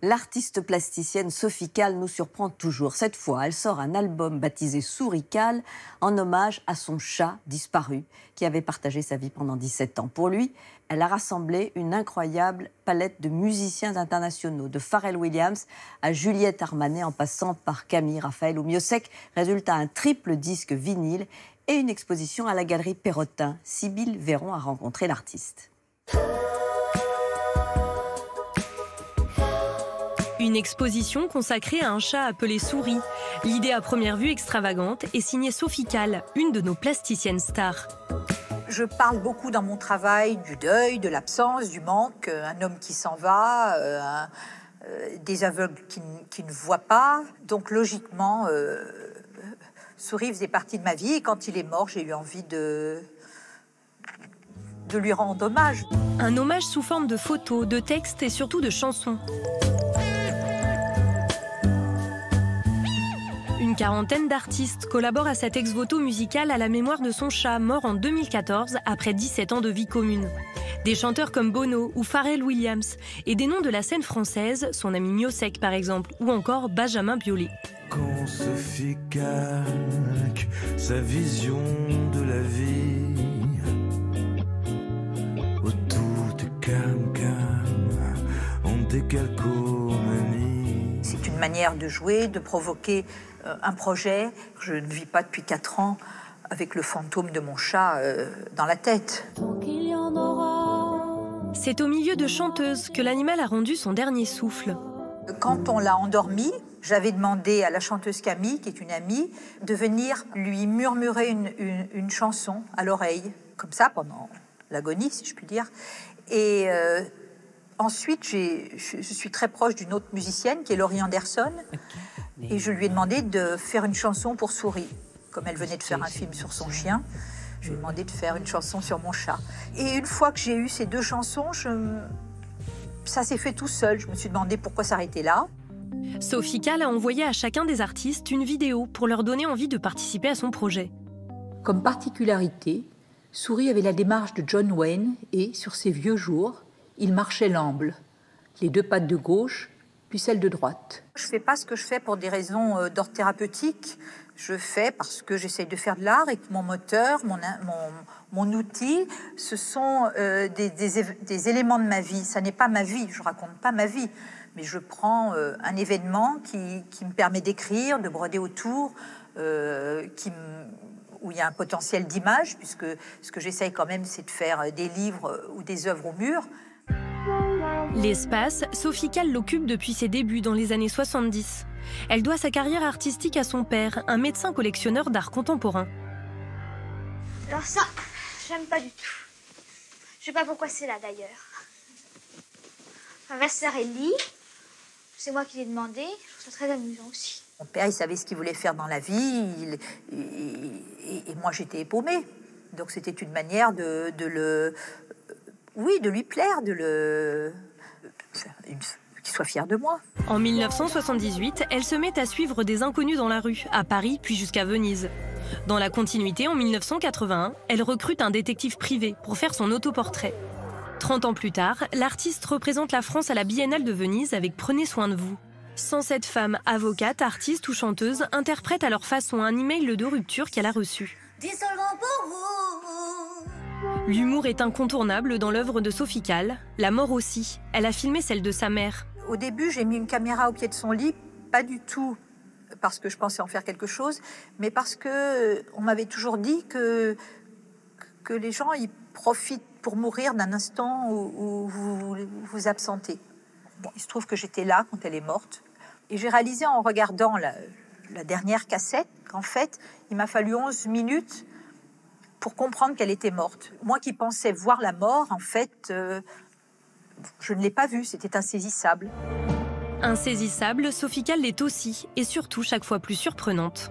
L'artiste plasticienne Sophie Calle nous surprend toujours. Cette fois, elle sort un album baptisé Souris Calle en hommage à son chat disparu qui avait partagé sa vie pendant 17 ans. Pour lui, elle a rassemblé une incroyable palette de musiciens internationaux, de Pharrell Williams à Juliette Armanet en passant par Camille, Raphaël ou Miossec. Résultat, un triple disque vinyle et une exposition à la galerie Perrotin. Sybille Véron a rencontré l'artiste. Une exposition consacrée à un chat appelé Souris. L'idée à première vue extravagante est signée Sophie Calle, une de nos plasticiennes stars. Je parle beaucoup dans mon travail du deuil, de l'absence, du manque, un homme qui s'en va, des aveugles qui ne voient pas. Donc logiquement, Souris faisait partie de ma vie et quand il est mort, j'ai eu envie de lui rendre hommage. Un hommage sous forme de photos, de textes et surtout de chansons. Une quarantaine d'artistes collaborent à cette ex-voto musicale à la mémoire de son chat, mort en 2014 après 17 ans de vie commune. Des chanteurs comme Bono ou Pharrell Williams et des noms de la scène française, son ami Miossec par exemple, ou encore Benjamin Biolay. Quand Sophie calque sa vision de la vie, au tout calme, en décalcomanie. C'est une manière de jouer, de provoquer un projet. Je ne vis pas depuis 4 ans avec le fantôme de mon chat dans la tête. C'est au milieu de chanteuses que l'animal a rendu son dernier souffle. Quand on l'a endormi, j'avais demandé à la chanteuse Camille, qui est une amie, de venir lui murmurer une chanson à l'oreille, comme ça, pendant l'agonie, si je puis dire. Et ensuite, je suis très proche d'une autre musicienne, qui est Laurie Anderson, et je lui ai demandé de faire une chanson pour Souris. Comme elle venait de faire un film sur son chien, je lui ai demandé de faire une chanson sur mon chat. Et une fois que j'ai eu ces 2 chansons, ça s'est fait tout seul. Je me suis demandé pourquoi s'arrêter là. Sophie Calle a envoyé à chacun des artistes une vidéo pour leur donner envie de participer à son projet. Comme particularité, Souris avait la démarche de John Wayne et, sur ses vieux jours, il marchait l'amble, les 2 pattes de gauche, puis celle de droite. Je ne fais pas ce que je fais pour des raisons d'ordre thérapeutique. Je fais parce que j'essaye de faire de l'art et que mon moteur, mon outil, ce sont des éléments de ma vie. Ça n'est pas ma vie, je ne raconte pas ma vie. Mais je prends un événement qui me permet d'écrire, de broder autour, où il y a un potentiel d'image, puisque ce que j'essaye quand même, c'est de faire des livres ou des œuvres au mur. L'espace, Sophie Calle l'occupe depuis ses débuts dans les années 70. Elle doit sa carrière artistique à son père, un médecin collectionneur d'art contemporain. Alors ça, j'aime pas du tout. Je sais pas pourquoi c'est là d'ailleurs. Ma sœur Ellie, c'est moi qui l'ai demandé. Je trouve ça très amusant aussi. Mon père, il savait ce qu'il voulait faire dans la vie, et moi j'étais paumée. Donc c'était une manière de lui plaire, qu'il soit fier de moi. En 1978, elle se met à suivre des inconnus dans la rue, à Paris puis jusqu'à Venise. Dans la continuité, en 1981, elle recrute un détective privé pour faire son autoportrait. 30 ans plus tard, l'artiste représente la France à la Biennale de Venise avec Prenez soin de vous. 107 femmes, avocates, artistes ou chanteuses interprètent à leur façon un email de rupture qu'elle a reçu. L'humour est incontournable dans l'œuvre de Sophie Calle, la mort aussi. Elle a filmé celle de sa mère. Au début, j'ai mis une caméra au pied de son lit, pas du tout parce que je pensais en faire quelque chose, mais parce que on m'avait toujours dit que les gens ils profitent pour mourir d'un instant où vous vous absentez. Bon, il se trouve que j'étais là quand elle est morte, et j'ai réalisé en regardant la dernière cassette qu'en fait, il m'a fallu 11 minutes pour comprendre qu'elle était morte. Moi qui pensais voir la mort, en fait, je ne l'ai pas vue, c'était insaisissable. Insaisissable, Sophie Calle l'est aussi, et surtout chaque fois plus surprenante.